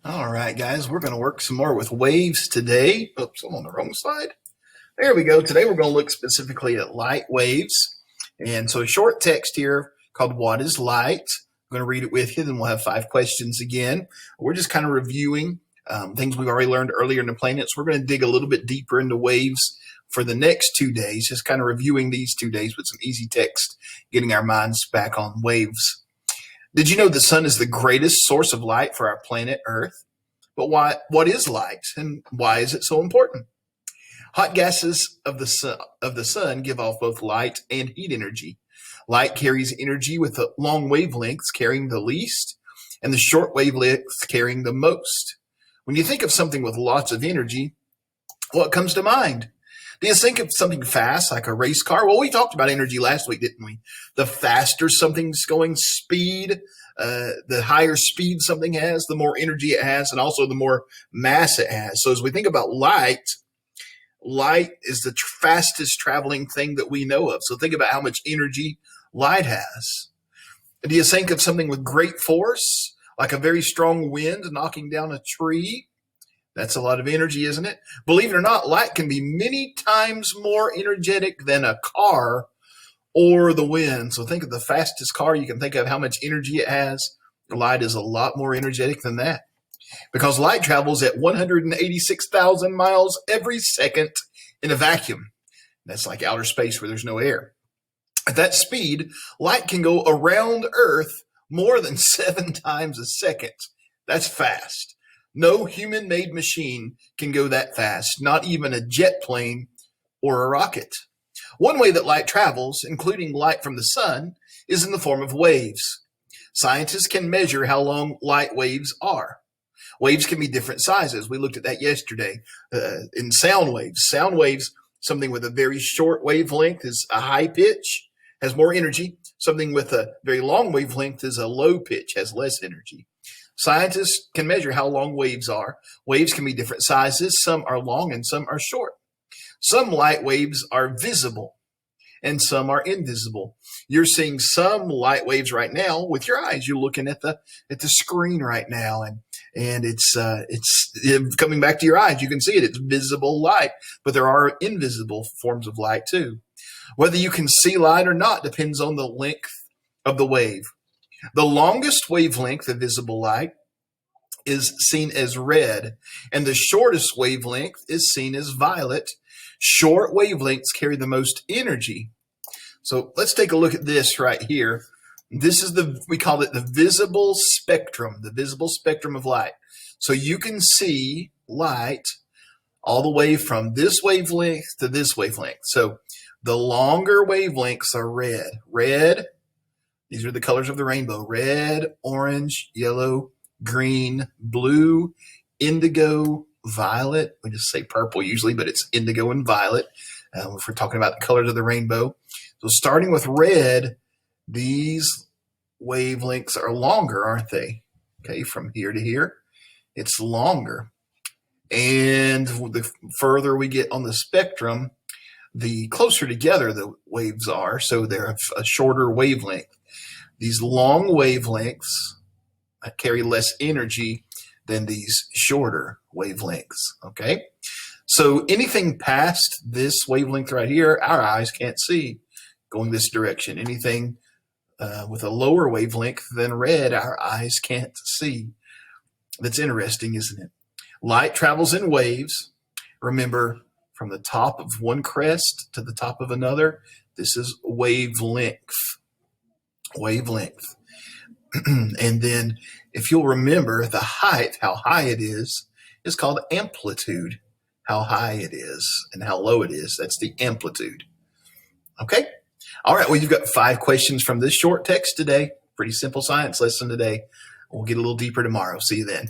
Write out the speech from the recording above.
All right, guys, we're going to work some more with waves today. Oops, I'm on the wrong side. There we go. Today we're going to look specifically at light waves. And so a short text here called What is Light? I'm going to read it with you, then we'll have 5 questions again. We're just kind of reviewing things we've already learned earlier in the planets. We're going to dig a little bit deeper into waves for the next 2 days, just kind of reviewing these 2 days with some easy text, getting our minds back on waves. Did you know the sun is the greatest source of light for our planet Earth? But what is light and why is it so important? Hot gases of the sun give off both light and heat energy. Light carries energy with the long wavelengths carrying the least and the short wavelengths carrying the most. When you think of something with lots of energy, what comes to mind? Do you think of something fast like a race car? Well, we talked about energy last week, didn't we? The faster something's going, speed, the higher speed something has, the more energy it has, and also the more mass it has. So as we think about light is the fastest traveling thing that we know of. So think about how much energy light has. Do you think of something with great force, like a very strong wind knocking down a tree? That's a lot of energy, isn't it? Believe it or not, light can be many times more energetic than a car or the wind. So think of the fastest car. You can think of how much energy it has. Light is a lot more energetic than that because light travels at 186,000 miles every second in a vacuum. That's like outer space where there's no air. At that speed, light can go around Earth more than 7 times a second. That's fast. No human-made machine can go that fast, not even a jet plane or a rocket. One way that light travels, including light from the sun, is in the form of waves. Scientists can measure how long light waves are. Waves can be different sizes. We looked at that yesterday in sound waves. Sound waves, something with a very short wavelength is a high pitch, has more energy. Something with a very long wavelength is a low pitch, has less energy. Scientists can measure how long waves are. Waves can be different sizes. Some are long and some are short. Some light waves are visible and some are invisible. You're seeing some light waves right now with your eyes. You're looking at the screen right now and it's coming back to your eyes. You can see it. It's visible light, but there are invisible forms of light too. Whether you can see light or not depends on the length of the wave. The longest wavelength of visible light is seen as red, and the shortest wavelength is seen as violet. Short wavelengths carry the most energy. So let's take a look at this right here. This is we call it the visible spectrum of light. So you can see light all the way from this wavelength to this wavelength. So the longer wavelengths are red. Red, these are the colors of the rainbow: red, orange, yellow, green, blue, indigo, violet. We just say purple usually, but it's indigo and violet if we're talking about the colors of the rainbow. So starting with red, these wavelengths are longer, aren't they? Okay, from here to here, it's longer. And the further we get on the spectrum, the closer together the waves are, so they're a shorter wavelength. These long wavelengths carry less energy than these shorter wavelengths, okay? So anything past this wavelength right here, our eyes can't see going this direction. Anything with a lower wavelength than red, our eyes can't see. That's interesting, isn't it? Light travels in waves. Remember, from the top of one crest to the top of another, this is wavelength. And then if you'll remember, the height, how high it is called amplitude. How high it is and how low it is, that's the amplitude. Okay? All right, well, you've got 5 questions from this short text today. Pretty simple science lesson today. We'll get a little deeper tomorrow. See you then.